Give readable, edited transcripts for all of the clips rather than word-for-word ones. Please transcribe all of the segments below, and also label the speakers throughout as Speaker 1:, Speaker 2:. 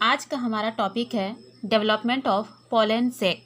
Speaker 1: आज का हमारा टॉपिक है development of pollen sac.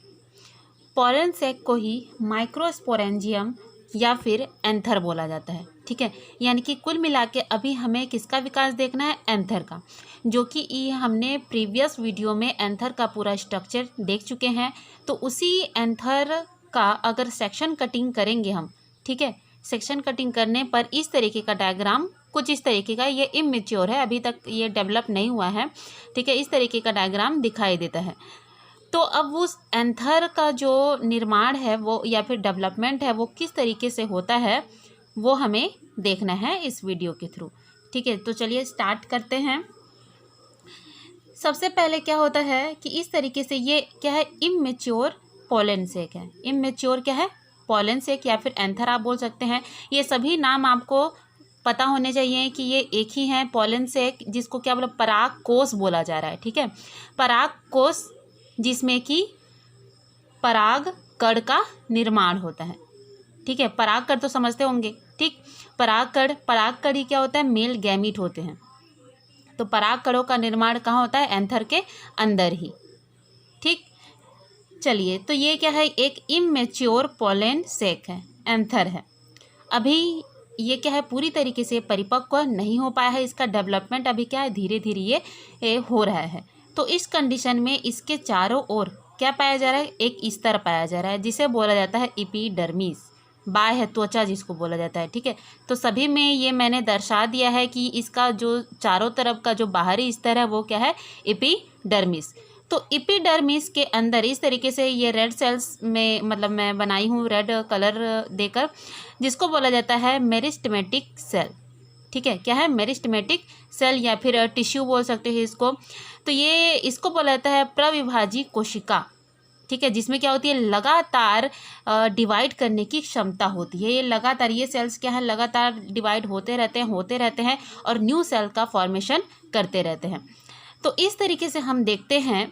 Speaker 1: Pollen sac को ही माइक्रोस्पोरेंजियम या फिर एंथर बोला जाता है। ठीक है, यानी कि कुल मिला के अभी हमें किसका विकास देखना है? एंथर का, जो कि हमने प्रीवियस वीडियो में एंथर का पूरा स्ट्रक्चर देख चुके हैं। तो उसी एंथर का अगर सेक्शन कटिंग करेंगे हम, ठीक है, सेक्शन कटिंग करने पर इस तरीके का डायग्राम, कुछ इस तरीके का, ये इमेच्योर है, अभी तक ये डेवलप नहीं हुआ है। ठीक है, इस तरीके का डायग्राम दिखाई देता है। तो अब उस एंथर का जो निर्माण है वो या फिर डेवलपमेंट है वो किस तरीके से होता है वो हमें देखना है इस वीडियो के थ्रू। ठीक है, तो चलिए स्टार्ट करते हैं। सबसे पहले क्या होता है कि इस तरीके से ये क्या है? इमेच्योर पोलन सेक है। इमेच्योर क्या है? पोलन सेक या फिर एंथर आप बोल सकते हैं। ये सभी नाम आपको पता होने चाहिए कि ये एक ही है, पोलन सेक, जिसको क्या बोला? पराग कोष बोला जा रहा है। ठीक है, पराग कोष जिसमें कि पराग कण का निर्माण होता है। ठीक है, पराग कण तो समझते होंगे। ठीक, पराग कण ही क्या होता है? मेल गैमीट होते हैं। तो पराग कणों का निर्माण कहाँ होता है? एंथर के अंदर ही। ठीक, चलिए, तो ये क्या है? एक इमेच्योर पोलन सेक है, एंथर है। अभी ये क्या है? पूरी तरीके से परिपक्व नहीं हो पाया है। इसका डेवलपमेंट अभी क्या है? धीरे धीरे ये हो रहा है। तो इस कंडीशन में इसके चारों ओर क्या पाया जा रहा है? एक स्तर पाया जा रहा है जिसे बोला जाता है एपिडर्मिस, बाह्य त्वचा जिसको बोला जाता है। ठीक है, तो सभी में ये मैंने दर्शा दिया है कि इसका जो चारों तरफ का जो बाहरी स्तर है वो क्या है? एपिडर्मिस। तो एपिडर्मिस के अंदर इस तरीके से ये रेड सेल्स में, मतलब मैं बनाई हूँ रेड कलर देकर, जिसको बोला जाता है मेरिस्टेमेटिक सेल। ठीक है, क्या है? मेरिस्टेमेटिक सेल या फिर टिश्यू बोल सकते हैं इसको। तो ये इसको बोला जाता है प्रविभाजी कोशिका। ठीक है, जिसमें क्या होती है? लगातार डिवाइड करने की क्षमता होती है। ये लगातार, ये सेल्स क्या है? लगातार डिवाइड होते रहते हैं और न्यू सेल का फॉर्मेशन करते रहते हैं। तो इस तरीके से हम देखते हैं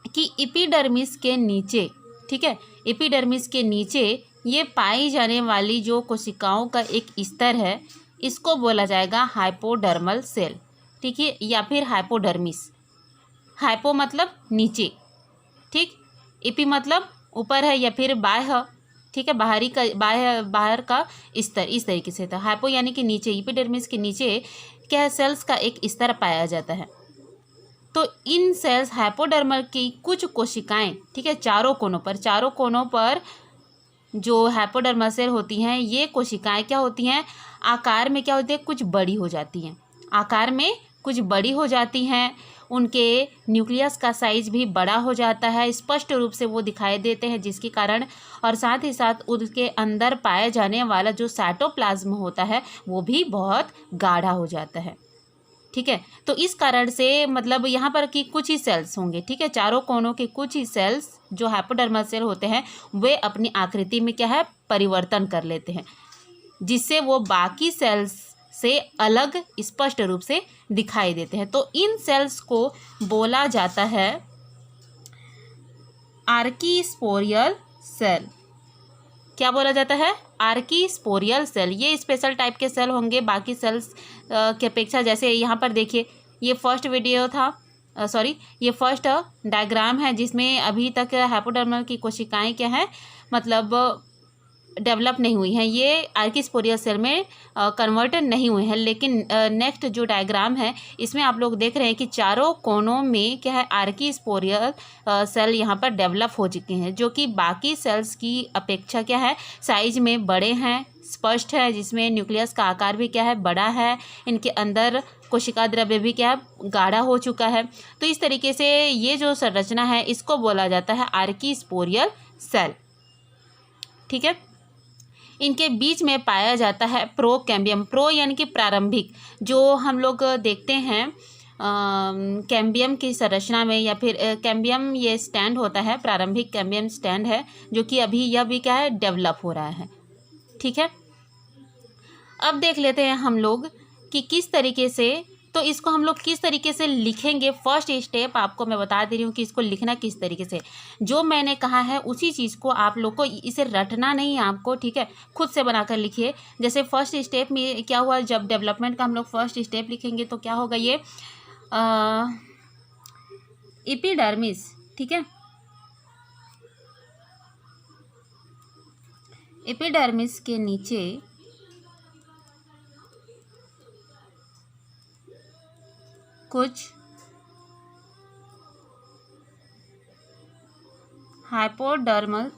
Speaker 1: कि एपिडर्मिस के नीचे, ठीक है, एपिडर्मिस के नीचे ये पाई जाने वाली जो कोशिकाओं का एक स्तर है, इसको बोला जाएगा हाइपोडर्मल सेल। ठीक है, या फिर हाइपोडर्मिस। हाइपो मतलब नीचे, ठीक, एपी मतलब ऊपर है या फिर बाह्य। ठीक है, बाहरी का, बाहर का स्तर, इस तरीके से था। हाइपो यानी कि नीचे, एपिडर्मिस के नीचे क्या सेल्स का एक स्तर पाया जाता है। तो इन सेल्स हाइपोडर्मल की कुछ कोशिकाएं, ठीक है, चारों कोनों पर जो हाइपोडर्मल सेल होती हैं, ये कोशिकाएं क्या होती हैं? आकार में क्या होती है? कुछ बड़ी हो जाती हैं। आकार में कुछ बड़ी हो जाती हैं। उनके न्यूक्लियस का साइज भी बड़ा हो जाता है, स्पष्ट रूप से वो दिखाई देते हैं, जिसके कारण, और साथ ही साथ उनके अंदर पाए जाने वाला जो साइटोप्लाज्म होता है वो भी बहुत गाढ़ा हो जाता है। ठीक है, तो इस कारण से मतलब यहाँ पर कि कुछ ही सेल्स होंगे। ठीक है, चारों कोनों के कुछ ही सेल्स जो हाइपोडर्मल सेल होते हैं वे अपनी आकृति में क्या है? परिवर्तन कर लेते हैं, जिससे वो बाकी सेल्स से अलग स्पष्ट रूप से दिखाई देते हैं। तो इन सेल्स को बोला जाता है आर्कीस्पोरियल सेल। क्या बोला जाता है? आर्कीस्पोरियल सेल। ये स्पेशल टाइप के सेल होंगे बाकी सेल्स की अपेक्षा। जैसे यहाँ पर देखिए, ये फर्स्ट वीडियो था, ये फर्स्ट डायग्राम है जिसमें अभी तक हाइपोडर्मल की कोशिकाएं क्या है? मतलब डेवलप नहीं हुई हैं, ये आर्कीस्पोरियल सेल में कन्वर्ट नहीं हुए हैं। लेकिन नेक्स्ट जो डायग्राम है इसमें आप लोग देख रहे हैं कि चारों कोनों में क्या है? आर्कीस्पोरियल सेल यहाँ पर डेवलप हो चुके हैं, जो कि बाकी सेल्स की अपेक्षा क्या है? साइज में बड़े हैं, स्पष्ट है, जिसमें न्यूक्लियस का आकार भी क्या है? बड़ा है। इनके अंदर कोशिका द्रव्य भी क्या है? गाढ़ा हो चुका है। तो इस तरीके से ये जो संरचना है इसको बोला जाता है आर्कीस्पोरियल सेल। ठीक है, इनके बीच में पाया जाता है प्रोकैम्बियम। प्रो यानी कि प्रारंभिक, जो हम लोग देखते हैं कैम्बियम की संरचना में, या फिर कैम्बियम ये स्टैंड होता है, प्रारंभिक कैम्बियम स्टैंड है, जो कि अभी यह भी क्या है? डेवलप हो रहा है। ठीक है, अब देख लेते हैं हम लोग कि किस तरीके से, तो इसको हम लोग किस तरीके से लिखेंगे। फर्स्ट स्टेप आपको मैं बता दे रही हूँ कि इसको लिखना किस तरीके से। जो मैंने कहा है उसी चीज़ को आप लोग को, इसे रटना नहीं है आपको, ठीक है, खुद से बनाकर लिखिए। जैसे फर्स्ट स्टेप में क्या हुआ, जब डेवलपमेंट का हम लोग फर्स्ट स्टेप लिखेंगे तो क्या होगा? ये एपिडर्मिस, ठीक है, एपिडर्मिस के नीचे कुछ हाइपोडर्मल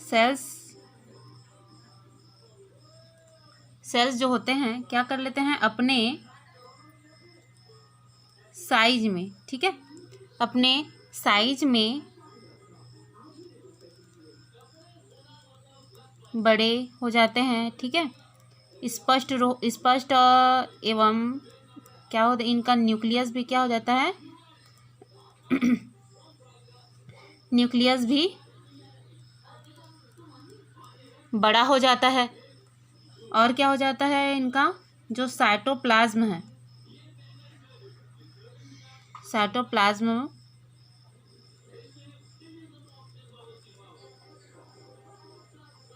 Speaker 1: सेल्स जो होते हैं क्या कर लेते हैं, अपने साइज में, ठीक है, अपने साइज में बड़े हो जाते हैं, ठीक है, स्पष्ट एवं क्या होता है, इनका न्यूक्लियस भी क्या हो जाता है न्यूक्लियस भी बड़ा हो जाता है। और क्या हो जाता है, इनका जो साइटोप्लाज्म है, साइटोप्लाज्म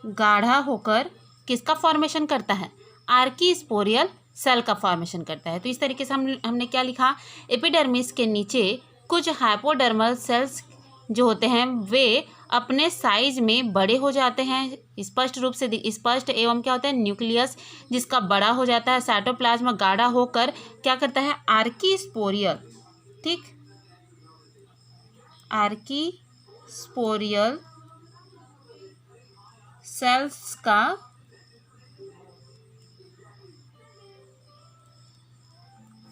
Speaker 1: गाढ़ा होकर किसका फॉर्मेशन करता है, आर्कीस्पोरियल सेल का फॉर्मेशन करता है। तो इस तरीके से हमने क्या लिखा, एपिडर्मिस के नीचे कुछ हाइपोडर्मल सेल्स जो होते हैं वे अपने साइज में बड़े हो जाते हैं, स्पष्ट रूप से स्पष्ट एवं क्या होता है, न्यूक्लियस जिसका बड़ा हो जाता है, साइटोप्लाज्म गाढ़ा होकर क्या करता है, आर्कीस्पोरियल, ठीक, आर्कीस्पोरियल सेल्स का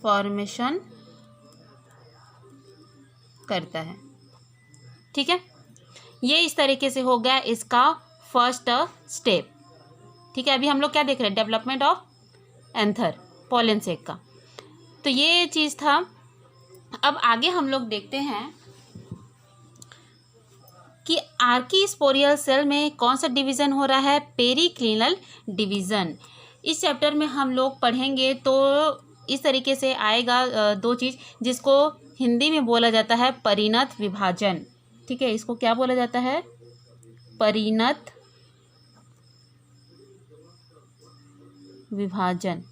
Speaker 1: फॉर्मेशन करता है, ठीक है। ये इस तरीके से हो गया इसका फर्स्ट स्टेप, ठीक है। अभी हम लोग क्या देख रहे हैं, डेवलपमेंट ऑफ एंथर पोलन सेक का, तो ये चीज़ था। अब आगे हम लोग देखते हैं कि आर्कीस्पोरियल सेल में कौन सा डिवीज़न हो रहा है, पेरिक्लिनल डिवीज़न। इस चैप्टर में हम लोग पढ़ेंगे तो इस तरीके से आएगा दो चीज़, जिसको हिंदी में बोला जाता है परिणत विभाजन, ठीक है, इसको क्या बोला जाता है, परिणत विभाजन।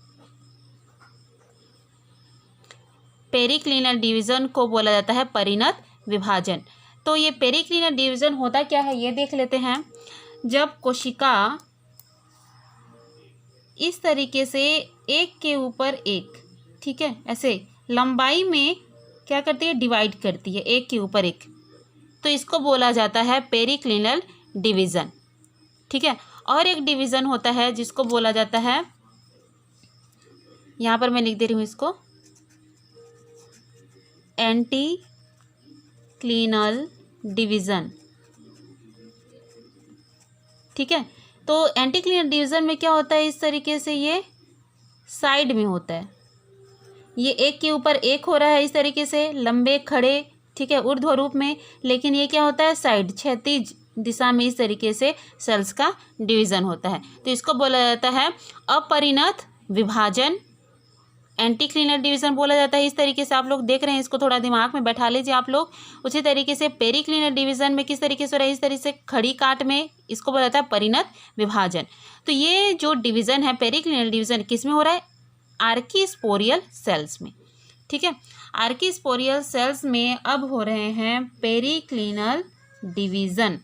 Speaker 1: पेरिक्लिनल डिवीज़न को बोला जाता है परिणत विभाजन। तो ये पेरिक्लिनल डिवीज़न होता क्या है, ये देख लेते हैं। जब कोशिका इस तरीके से एक के ऊपर एक, ठीक है, ऐसे लंबाई में क्या करती है, डिवाइड करती है एक के ऊपर एक, तो इसको बोला जाता है पेरिक्लिनल डिवीज़न, ठीक है। और एक डिवीज़न होता है जिसको बोला जाता है, यहाँ पर मैं लिख दे रही हूँ इसको, एंटीक्लिनल डिवीज़न, ठीक है। तो एंटीक्लिनल डिवीज़न में क्या होता है, इस तरीके से ये साइड में होता है, ये एक के ऊपर एक हो रहा है इस तरीके से लंबे खड़े, ठीक है, ऊर्ध्व रूप में, लेकिन ये क्या होता है, साइड क्षैतिज दिशा में इस तरीके से सेल्स का डिवीज़न होता है। तो इसको बोला जाता है अपरिणत विभाजन, एंटीक्लिनल डिवीज़न बोला जाता है। इस तरीके से आप लोग देख रहे हैं, इसको थोड़ा दिमाग में बैठा लीजिए आप लोग। उसी तरीके से पेरिक्लिनल डिवीज़न में किस तरीके से हो रहा है, इस तरीके से खड़ी काट में, इसको बोला जाता है परिणत विभाजन। तो ये जो डिवीज़न है पेरिक्लिनल डिवीज़न किस में हो रहा है, आर्कीस्पोरियल सेल्स में, ठीक है। आर्कीस्पोरियल सेल्स में अब हो रहे हैं पेरिक्लिनल डिवीज़न।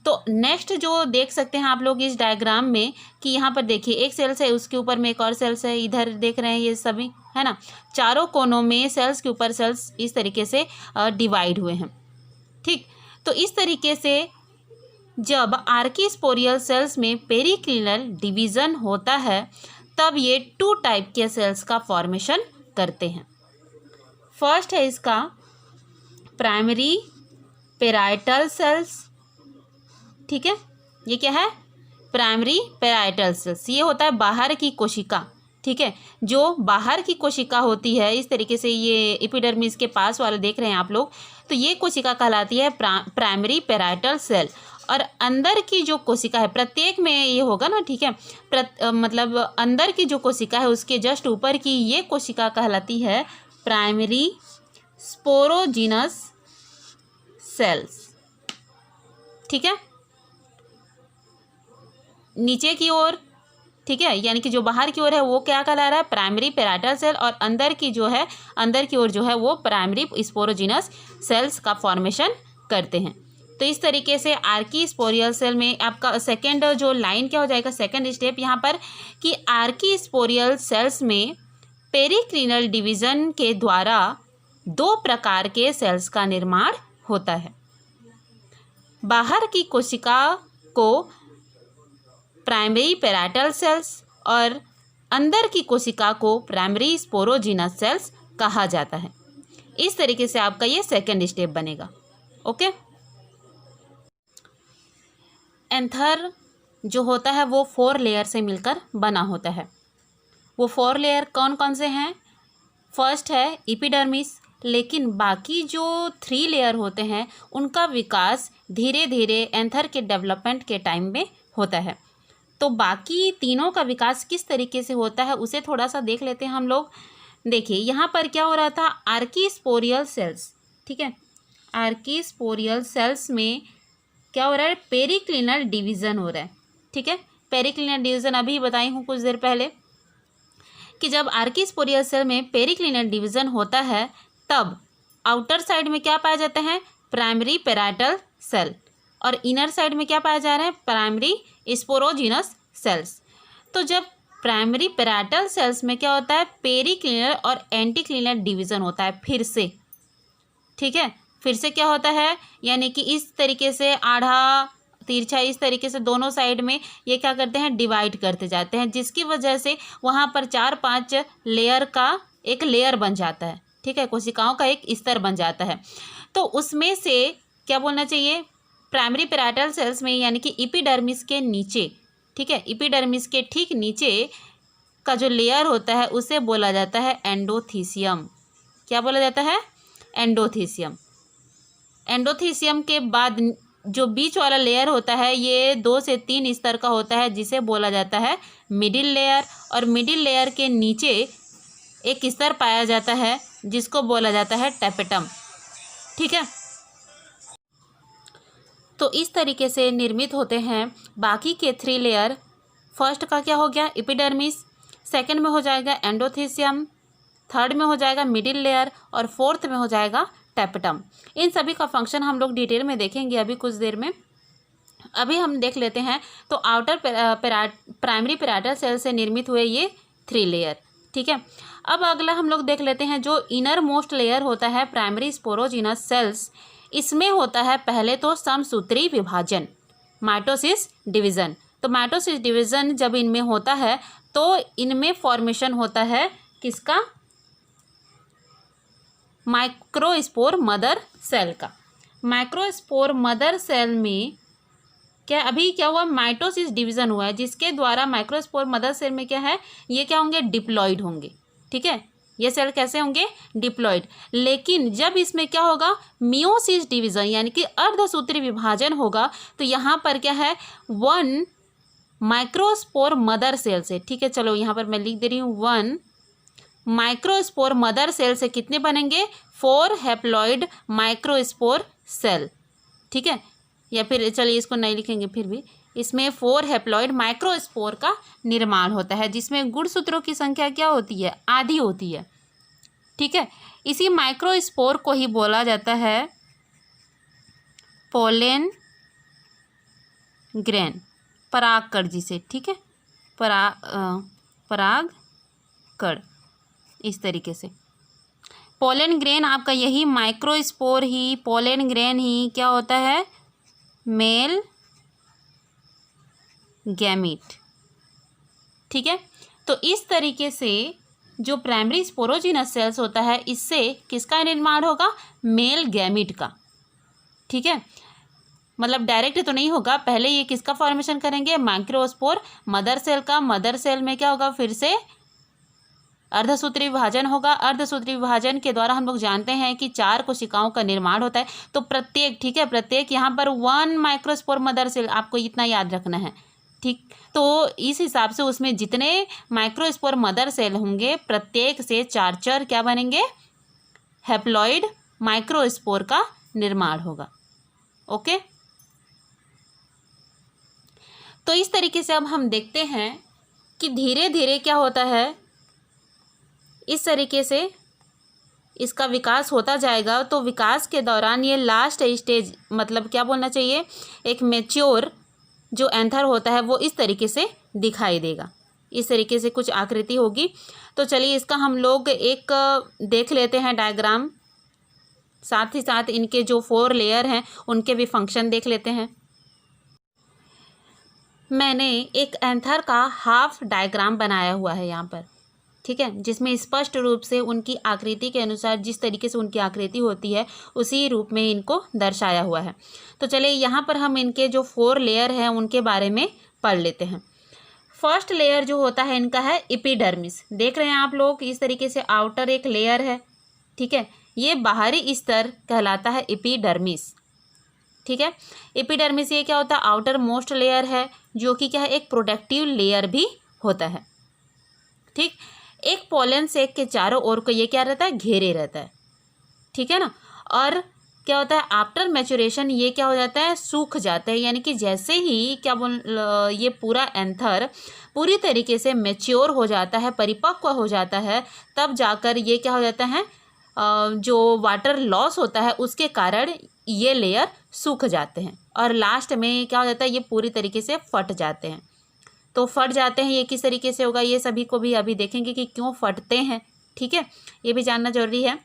Speaker 1: तो नेक्स्ट जो देख सकते हैं आप लोग इस डायग्राम में कि यहाँ पर देखिए एक सेल्स है, उसके ऊपर में एक और सेल्स है, इधर देख रहे हैं ये सभी, है ना, चारों कोनों में सेल्स के ऊपर सेल्स इस तरीके से डिवाइड हुए हैं, ठीक। तो इस तरीके से जब आर्कीस्पोरियल सेल्स में पेरिक्लिनल डिवीज़न होता है तब ये 2 टाइप के सेल्स का फॉर्मेशन करते हैं। फर्स्ट है इसका प्राइमरी पेराइटल सेल्स, ठीक है, ये क्या है, प्राइमरी पेराइटल सेल्स, ये होता है बाहर की कोशिका, ठीक है, जो बाहर की कोशिका होती है, इस तरीके से ये एपिडर्मिस के पास वाले देख रहे हैं आप लोग, तो ये कोशिका कहलाती है प्राइमरी पेराइटल सेल। और अंदर की जो कोशिका है, प्रत्येक में ये होगा ना, ठीक है, मतलब अंदर की जो कोशिका है उसके जस्ट ऊपर की ये कोशिका कहलाती है प्राइमरी स्पोरोजिनस सेल्स, ठीक है, नीचे की ओर, ठीक है, यानी कि जो बाहर की ओर है वो क्या कहला रहा है, प्राइमरी पैराइटल सेल, और अंदर की ओर जो है वो प्राइमरी स्पोरोजिनस सेल्स का फॉर्मेशन करते हैं। तो इस तरीके से आर्की स्पोरियल सेल में आपका सेकेंड जो लाइन क्या हो जाएगा, सेकेंड स्टेप यहाँ पर कि आर्की स्पोरियल सेल्स में पेरिक्लिनल डिवीजन के द्वारा 2 प्रकार के सेल्स का निर्माण होता है। बाहर की कोशिका को प्राइमरी पैराइटल सेल्स और अंदर की कोशिका को प्राइमरी स्पोरोजिनस सेल्स कहा जाता है। इस तरीके से आपका ये सेकेंड स्टेप बनेगा। ओके, एंथर जो होता है वो 4 लेयर से मिलकर बना होता है। वो 4 लेयर कौन कौन से हैं? फर्स्ट है एपिडर्मिस, लेकिन बाकी जो 3 लेयर होते हैं उनका विकास धीरे धीरे एंथर के डेवलपमेंट के टाइम में होता है। तो बाकी तीनों का विकास किस तरीके से होता है उसे थोड़ा सा देख लेते हैं हम लोग। देखिए यहाँ पर क्या हो रहा था, आर्कीस्पोरियल सेल्स, ठीक है, आर्कीस्पोरियल सेल्स में क्या हो रहा है, पेरिक्लिनल डिवीज़न हो रहा है। ठीक है, पेरिक्लिनल डिवीज़न अभी बताई हूँ कुछ देर पहले कि जब आर्कीस्पोरियल सेल में पेरिक्लिनल डिवीज़न होता है तब आउटर साइड में क्या पाया जाता है, प्राइमरी पैराइटल सेल, और इनर साइड में क्या पाया जा रहा है, प्राइमरी स्पोरोजिनस सेल्स। तो जब प्राइमरी पैराइटल सेल्स में क्या होता है, पेरिक्लिनल और एंटीक्लिनल डिवीज़न होता है फिर से। ठीक है, फिर से क्या होता है, यानी कि इस तरीके से आधा तिरछा इस तरीके से दोनों साइड में ये क्या करते हैं, डिवाइड करते जाते हैं, जिसकी वजह से वहाँ पर 4-5 लेयर का एक लेयर बन जाता है। ठीक है, कोशिकाओं का एक स्तर बन जाता है। तो उसमें से क्या बोलना चाहिए, प्राइमरी पैराइटल सेल्स में यानी कि एपिडर्मिस के नीचे, ठीक है, एपिडर्मिस के ठीक नीचे का जो लेयर होता है उसे बोला जाता है एंडोथीसियम। क्या बोला जाता है, एंडोथीसियम। एंडोथीसियम के बाद जो बीच वाला लेयर होता है ये 2 से 3 स्तर का होता है जिसे बोला जाता है मिडिल लेयर, और मिडिल लेयर के नीचे एक स्तर पाया जाता है जिसको बोला जाता है टैपेटम। ठीक है, तो इस तरीके से निर्मित होते हैं बाकी के 3 लेयर। फर्स्ट का क्या हो गया, एपिडर्मिस, सेकंड में हो जाएगा एंडोथीसियम, थर्ड में हो जाएगा मिडिल लेयर, और फोर्थ में हो जाएगा टैपेटम। इन सभी का फंक्शन हम लोग डिटेल में देखेंगे अभी कुछ देर में। अभी हम देख लेते हैं तो आउटर प्राइमरी पैराइटल सेल से निर्मित हुए ये 3 लेयर। ठीक है, अब अगला हम लोग देख लेते हैं जो इनर मोस्ट लेयर होता है प्राइमरी स्पोरोजिनस सेल्स। इसमें होता है पहले तो समसूत्री विभाजन, माइटोसिस डिवीज़न। तो माइटोसिस डिवीज़न जब इनमें होता है तो इनमें फॉर्मेशन होता है किसका, माइक्रोस्पोर मदर सेल का। माइक्रोस्पोर मदर सेल में क्या हुआ, माइटोसिस डिवीज़न हुआ है जिसके द्वारा माइक्रोस्पोर मदर सेल में क्या है, ये क्या होंगे, डिप्लॉइड होंगे। ठीक है, ये सेल कैसे होंगे, डिप्लॉइड। लेकिन जब इसमें क्या होगा, मियोसिस डिवीज़न यानी कि अर्धसूत्री विभाजन होगा तो यहाँ पर क्या है, 1 माइक्रोस्पोर मदर सेल से, ठीक है, चलो यहाँ पर मैं लिख दे रही हूँ 1 माइक्रोस्पोर मदर सेल से कितने बनेंगे, 4 हैप्लॉइड माइक्रोस्पोर सेल। ठीक है, या फिर चलिए इसको नहीं लिखेंगे, फिर भी इसमें 4 हैप्लॉइड माइक्रोस्पोर का निर्माण होता है जिसमें गुणसूत्रों की संख्या क्या होती है, आधी होती है। ठीक है, इसी माइक्रोस्पोर को ही बोला जाता है पोलेन ग्रेन, परागकण जिसे, ठीक है, परागकण। इस तरीके से पोलेन ग्रेन आपका यही माइक्रोस्पोर ही, पोलेन ग्रेन ही क्या होता है, मेल गैमीट। ठीक है, तो इस तरीके से जो प्राइमरी स्पोरोजिनस सेल्स होता है इससे किसका निर्माण होगा, मेल गैमीट का। ठीक है, मतलब डायरेक्ट तो नहीं होगा, पहले ये किसका फॉर्मेशन करेंगे, माइक्रोस्पोर मदर सेल का। मदर सेल में क्या होगा, फिर से अर्धसूत्री विभाजन होगा। अर्धसूत्री विभाजन के द्वारा हम लोग जानते हैं कि 4 कोशिकाओं का निर्माण होता है। तो प्रत्येक, ठीक है, प्रत्येक यहाँ पर 1 माइक्रोस्पोर मदर सेल, आपको इतना याद रखना है। ठीक, तो इस हिसाब से उसमें जितने माइक्रोस्पोर मदर सेल होंगे प्रत्येक से 4 क्या बनेंगे, हैप्लॉइड माइक्रोस्पोर का निर्माण होगा। ओके, तो इस तरीके से अब हम देखते हैं कि धीरे धीरे क्या होता है, इस तरीके से इसका विकास होता जाएगा। तो विकास के दौरान ये लास्ट स्टेज, मतलब क्या बोलना चाहिए, एक मैच्योर जो एंथर होता है वो इस तरीके से दिखाई देगा। इस तरीके से कुछ आकृति होगी। तो चलिए इसका हम लोग एक देख लेते हैं डायग्राम, साथ ही साथ इनके जो 4 लेयर हैं उनके भी फंक्शन देख लेते हैं। मैंने एक एंथर का हाफ डायग्राम बनाया हुआ है यहाँ पर, ठीक है, जिसमें स्पष्ट रूप से उनकी आकृति के अनुसार जिस तरीके से उनकी आकृति होती है उसी रूप में इनको दर्शाया हुआ है। तो चलिए यहाँ पर हम इनके जो 4 लेयर हैं उनके बारे में पढ़ लेते हैं। फर्स्ट लेयर जो होता है इनका है एपिडर्मिस। देख रहे हैं आप लोग, इस तरीके से आउटर एक लेयर है, ठीक है, ये बाहरी स्तर कहलाता है एपिडर्मिस, ठीक है। एपिडर्मिस ये क्या होता है, आउटर मोस्ट लेयर है, जो कि क्या है, एक प्रोटेक्टिव लेयर भी होता है, ठीक। एक पोलन सेक के चारों ओर को ये क्या रहता है, घेरे रहता है, ठीक है ना। और क्या होता है, आफ्टर मैच्योरेशन ये क्या हो जाता है, सूख जाता है। यानी कि जैसे ही क्या ये पूरा एंथर पूरी तरीके से मैच्योर हो जाता है, परिपक्व हो जाता है, तब जाकर ये क्या हो जाता है, जो वाटर लॉस होता है उसके कारण ये लेयर सूख जाते हैं और लास्ट में क्या हो जाता है, ये पूरी तरीके से फट जाते हैं। तो फट जाते हैं ये किस तरीके से होगा, ये सभी को भी अभी देखेंगे कि क्यों फटते हैं, ठीक है, ये भी जानना जरूरी है।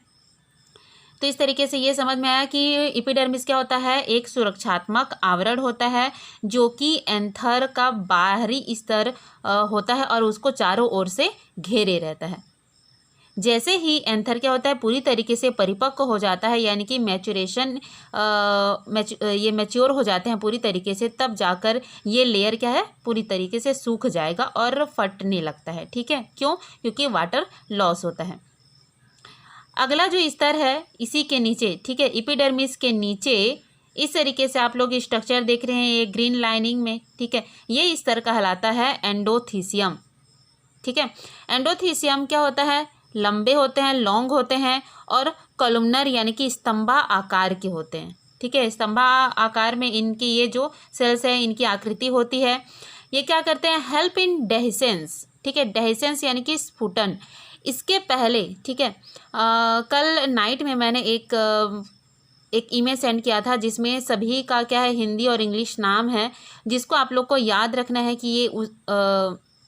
Speaker 1: तो इस तरीके से ये समझ में आया कि एपिडर्मिस क्या होता है, एक सुरक्षात्मक आवरण होता है जो कि एंथर का बाहरी स्तर होता है और उसको चारों ओर से घेरे रहता है। जैसे ही एंथर क्या होता है, पूरी तरीके से परिपक्व हो जाता है, यानी कि मैच्योरेशन ये मैच्योर हो जाते हैं पूरी तरीके से, तब जाकर ये लेयर क्या है, पूरी तरीके से सूख जाएगा और फटने लगता है, ठीक है। क्यों, क्योंकि वाटर लॉस होता है। अगला जो स्तर है इसी के नीचे, ठीक है, एपिडर्मिस के नीचे इस तरीके से आप लोग स्ट्रक्चर देख रहे हैं ये ग्रीन लाइनिंग में, ठीक है, ये स्तर कहलाता है एंडोथीसियम, ठीक है। एंडोथीसियम क्या होता है, लंबे होते हैं, लॉन्ग होते हैं और कॉलमनर यानी कि स्तंभा आकार के होते हैं, ठीक है। स्तंभा आकार में इनकी ये जो सेल्स है इनकी आकृति होती है। ये क्या करते हैं, हेल्प इन डेहिसेंस, ठीक है, डेहिसेंस यानी कि स्फुटन। इसके पहले, ठीक है, कल नाइट में मैंने एक ईमेल सेंड किया था जिसमें सभी का क्या है, हिंदी और इंग्लिश नाम है, जिसको आप लोग को याद रखना है कि ये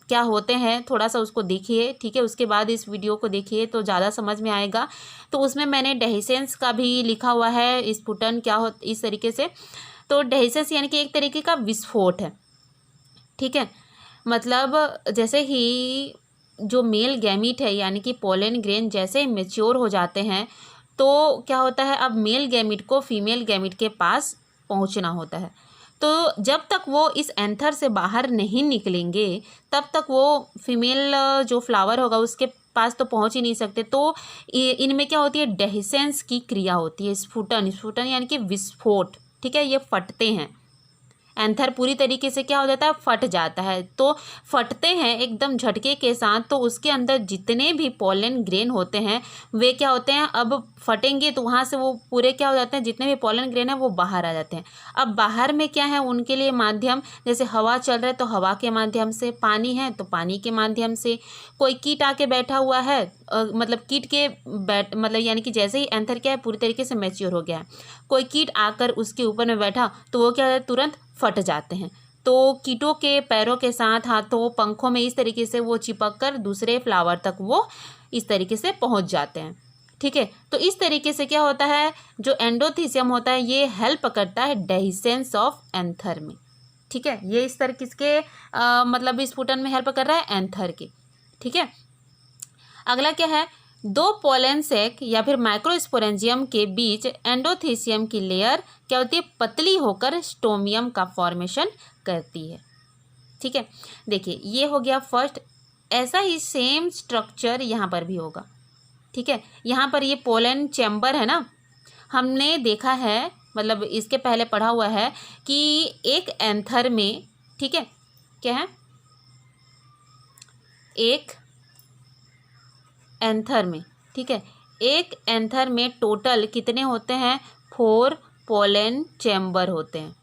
Speaker 1: क्या होते हैं, थोड़ा सा उसको देखिए, ठीक है, उसके बाद इस वीडियो को देखिए तो ज़्यादा समझ में आएगा। तो उसमें मैंने डेहिसेंस का भी लिखा हुआ है, स्फुटन क्या हो इस तरीके से। तो डेहिसेंस यानी कि एक तरीके का विस्फोट है, ठीक है, मतलब जैसे ही जो मेल गैमीट है यानी कि पोलन ग्रेन जैसे ही मैच्योर हो जाते हैं तो क्या होता है, अब मेल गैमीट को फीमेल गैमीट के पास पहुंचना होता है। तो जब तक वो इस एंथर से बाहर नहीं निकलेंगे तब तक वो फीमेल जो फ्लावर होगा उसके पास तो पहुंच ही नहीं सकते। तो इनमें क्या होती है, डेहिसेंस की क्रिया होती है, स्फुटन, स्फुटन यानी कि विस्फोट, ठीक है, ये फटते हैं। एंथर पूरी तरीके से क्या हो जाता है, फट जाता है। तो फटते हैं एकदम झटके के साथ, तो उसके अंदर जितने भी पोलन ग्रेन होते हैं वे क्या होते हैं, अब फटेंगे तो वहाँ से वो पूरे क्या हो जाते हैं, जितने भी पोलन ग्रेन है वो बाहर आ जाते हैं। अब बाहर में क्या है उनके लिए माध्यम, जैसे हवा चल रहा है तो हवा के माध्यम से, पानी है तो पानी के माध्यम से, कोई कीट आके बैठा हुआ है मतलब कीट के मतलब यानी कि जैसे ही एंथर क्या है पूरी तरीके से मैच्योर हो गया है, कोई कीट आकर उसके ऊपर में बैठा तो वो क्या है, तुरंत फट जाते हैं। तो कीटों के पैरों के साथ, हाथों, पंखों में इस तरीके से वो चिपक कर दूसरे फ्लावर तक वो इस तरीके से पहुंच जाते हैं, ठीक है। तो इस तरीके से क्या होता है, जो एंडोथीसियम होता है ये हेल्प करता है डेहिसेंस ऑफ एंथर में, ठीक है। ये स्तर किसके मतलब स्फुटन में हेल्प कर रहा है, एंथर के, ठीक है। अगला क्या है, दो पोलन सेक या फिर माइक्रोस्पोरेंजियम के बीच एंडोथीसियम की लेयर क्या होती है, पतली होकर स्टोमियम का फॉर्मेशन करती है, ठीक है। देखिए ये हो गया फर्स्ट, ऐसा ही सेम स्ट्रक्चर यहाँ पर भी होगा, ठीक है। यहाँ पर ये पोलन चैम्बर है ना, हमने देखा है मतलब इसके पहले पढ़ा हुआ है कि एक एंथर में, ठीक है, क्या है, एक एंथर में, ठीक है, एक एंथर में टोटल कितने होते हैं, 4 पोलन चैम्बर होते हैं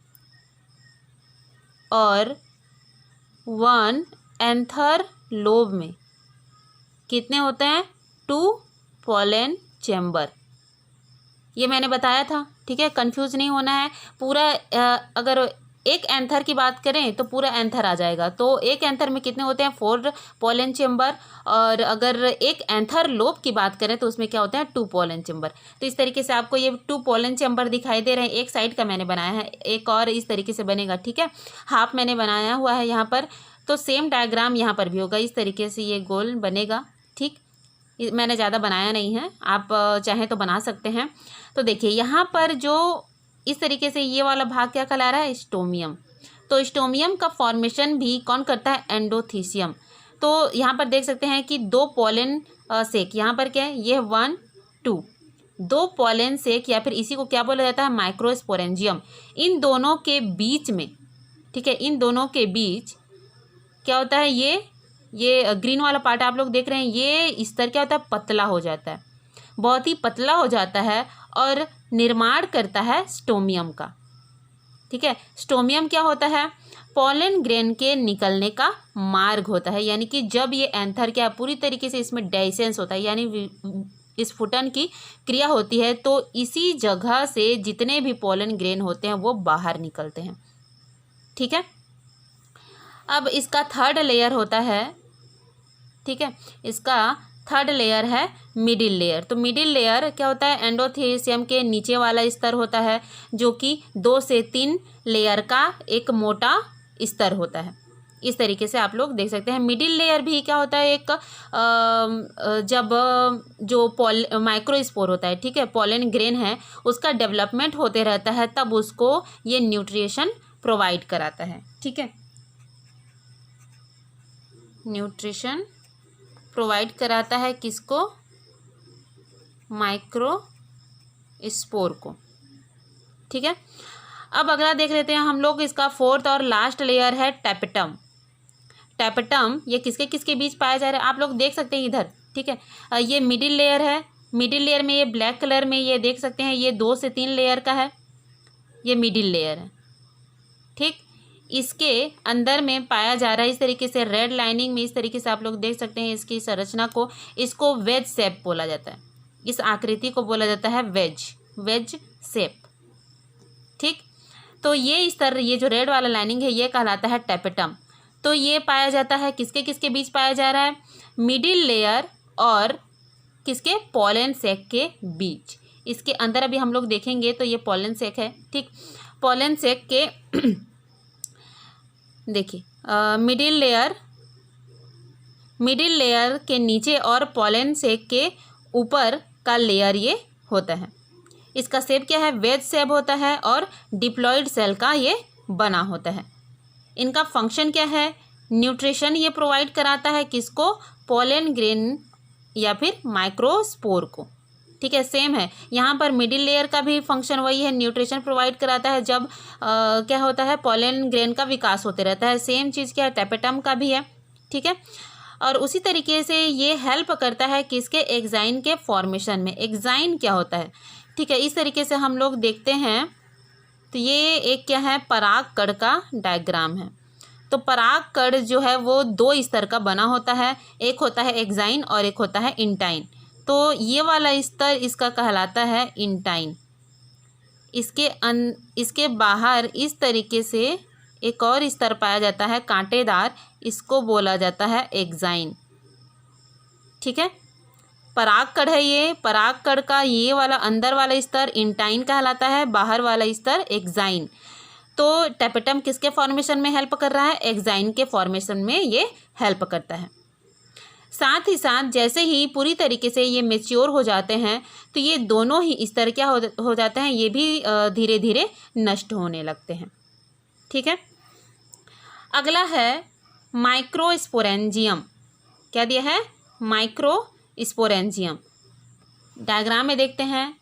Speaker 1: और 1 एंथर लोब में कितने होते हैं? 2 पोलन चैम्बर। ये मैंने बताया था, ठीक है, कंफ्यूज नहीं होना है। पूरा अगर एक एंथर की बात करें तो पूरा एंथर आ जाएगा। तो एक एंथर में कितने होते हैं? 4 पोलन चैम्बर। और अगर एक एंथर लोब की बात करें तो उसमें क्या होते हैं? 2 पोलन चैम्बर। तो इस तरीके से आपको ये 2 पोलन चैम्बर दिखाई दे रहे हैं। एक साइड का मैंने बनाया है, एक और इस तरीके से बनेगा, ठीक है। हाफ मैंने बनाया हुआ है यहाँ पर, तो सेम डायग्राम यहाँ पर भी होगा। इस तरीके से ये गोल बनेगा, ठीक। मैंने ज़्यादा बनाया नहीं है, आप चाहें तो बना सकते हैं। तो देखिए यहाँ पर जो इस तरीके से ये वाला भाग क्या कहला रहा है? स्टोमियम। तो स्टोमियम का फॉर्मेशन भी कौन करता है? एंडोथीसियम। तो यहाँ पर देख सकते हैं कि 2 पोलन सेक, यहाँ पर क्या है? ये 1 2 2 पोलन सेक, या फिर इसी को क्या बोला जाता है? माइक्रोस्पोरेंजियम। इन दोनों के बीच में, ठीक है, इन दोनों के बीच क्या होता है? ये ग्रीन वाला पार्ट आप लोग देख रहे हैं, ये स्तर क्या होता है? पतला हो जाता है, बहुत ही पतला हो जाता है और निर्माण करता है स्टोमियम का, ठीक है। स्टोमियम क्या होता है? पोलन ग्रेन के निकलने का मार्ग होता है। यानी कि जब ये एंथर क्या पूरी तरीके से इसमें डाइसेंस होता है, यानी स्फुटन की क्रिया होती है, तो इसी जगह से जितने भी पोलन ग्रेन होते हैं वो बाहर निकलते हैं, ठीक है। अब इसका थर्ड लेयर होता है, ठीक है, इसका थर्ड लेयर है मिडिल लेयर। तो मिडिल लेयर क्या होता है? एंडोथीसियम के नीचे वाला स्तर होता है, जो कि 2 से 3 लेयर का एक मोटा स्तर होता है। इस तरीके से आप लोग देख सकते हैं। मिडिल लेयर भी क्या होता है? एक जब जो माइक्रोस्पोर होता है, ठीक है, पोलन ग्रेन है, उसका डेवलपमेंट होते रहता है, तब उसको ये न्यूट्रिशन प्रोवाइड कराता है, ठीक है। न्यूट्रिशन प्रोवाइड कराता है किसको? माइक्रोस्पोर को, ठीक है। अब अगला देख लेते हैं हम लोग। इसका फोर्थ और लास्ट लेयर है टैपेटम। टैपेटम ये किसके किसके बीच पाया जा रहा है? आप लोग देख सकते हैं इधर, ठीक है। ये मिडिल लेयर है। मिडिल लेयर में ये ब्लैक कलर में ये देख सकते हैं, ये 2 से 3 लेयर का है, ये मिडिल लेयर है, ठीक। इसके अंदर में पाया जा रहा है इस तरीके से रेड लाइनिंग में, इस तरीके से आप लोग देख सकते हैं इसकी संरचना को। इसको वेज शेप बोला जाता है, इस आकृति को बोला जाता है वेज शेप, ठीक। तो ये स्तर, ये जो रेड वाला लाइनिंग है, ये कहलाता है टैपेटम। तो ये पाया जाता है किसके किसके बीच पाया जा रहा है? मिडिल लेयर और किसके? पोलन सेक के बीच। इसके अंदर अभी हम लोग देखेंगे तो ये पोलन सेक है, ठीक। पोलन सेक के देखिए मिडिल लेयर के नीचे और पोलन सेक के ऊपर का लेयर ये होता है। इसका शेप क्या है? वेज शेप होता है और डिप्लॉयड सेल का ये बना होता है। इनका फंक्शन क्या है? न्यूट्रिशन ये प्रोवाइड कराता है किसको? पोलन ग्रेन या फिर माइक्रोस्पोर को, ठीक है। सेम है यहाँ पर मिडिल लेयर का भी फंक्शन वही है, न्यूट्रिशन प्रोवाइड कराता है जब क्या होता है? पोलन ग्रेन का विकास होते रहता है। सेम चीज़ क्या है? टैपेटम का भी है, ठीक है। और उसी तरीके से ये हेल्प करता है किसके? एग्जाइन के फॉर्मेशन में। एग्जाइन क्या होता है? ठीक है, इस तरीके से हम लोग देखते हैं तो ये एक क्या है? पराग कण का डायग्राम है। तो पराग कण जो है वो 2 स्तर का बना होता है, एक होता है एग्जाइन और एक होता है इंटाइन। तो ये वाला स्तर इसका कहलाता है इंटाइन। इसके बाहर इस तरीके से एक और स्तर पाया जाता है कांटेदार, इसको बोला जाता है एग्जाइन, ठीक है। परागकण है ये, परागकण का ये वाला अंदर वाला स्तर इंटाइन कहलाता है, बाहर वाला स्तर एग्जाइन। तो टैपेटम किसके फॉर्मेशन में हेल्प कर रहा है? एग्जाइन के फॉर्मेशन में ये हेल्प करता है। साथ ही साथ जैसे ही पूरी तरीके से ये मैच्योर हो जाते हैं तो ये दोनों ही स्तर क्या हो जाते हैं? ये भी धीरे धीरे नष्ट होने लगते हैं, ठीक है। अगला है माइक्रोस्पोरेंजियम। क्या दिया है? माइक्रोस्पोरेंजियम। डायग्राम में देखते हैं।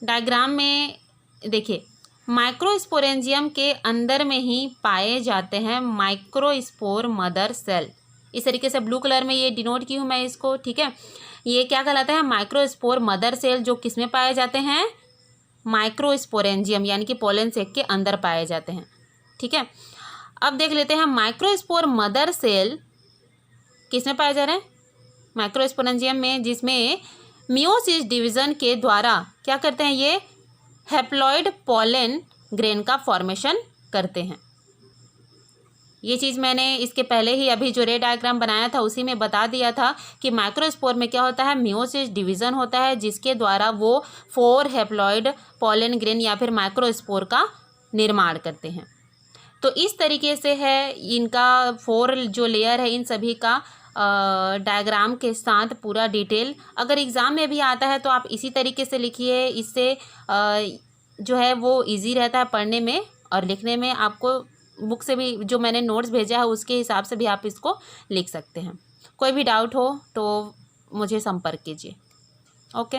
Speaker 1: डायग्राम में देखिए, माइक्रोस्पोरेंजियम के अंदर में ही पाए जाते हैं माइक्रोस्पोर मदर सेल। इस तरीके से ब्लू कलर में ये डिनोट की हूँ मैं इसको, ठीक है। ये क्या कहलाता है? माइक्रोस्पोर मदर सेल, जो किसमें पाए जाते हैं? माइक्रोस्पोरेंजियम यानी कि पोलन सेक के अंदर पाए जाते हैं, ठीक है। अब देख लेते हैं माइक्रोस्पोर मदर सेल किसमें पाए जा रहे हैं, माइक्रोस्पोरेंजियम में, जिसमें मियोसिस डिवीजन के द्वारा क्या करते हैं, ये हैप्लॉइड पॉलन ग्रेन का फॉर्मेशन करते हैं। ये चीज़ मैंने इसके पहले ही अभी जो रे डायग्राम बनाया था उसी में बता दिया था कि माइक्रोस्पोर में क्या होता है, मियोसिस डिवीज़न होता है, जिसके द्वारा वो 4 हैप्लॉइड पॉलन ग्रेन या फिर माइक्रोस्पोर का निर्माण करते हैं। तो इस तरीके से है इनका 4 जो लेयर है इन सभी का डायग्राम के साथ पूरा डिटेल। अगर एग्ज़ाम में भी आता है तो आप इसी तरीके से लिखिए, इससे जो है वो इजी रहता है पढ़ने में और लिखने में। आपको बुक से भी जो मैंने नोट्स भेजा है उसके हिसाब से भी आप इसको लिख सकते हैं। कोई भी डाउट हो तो मुझे संपर्क कीजिए। ओके।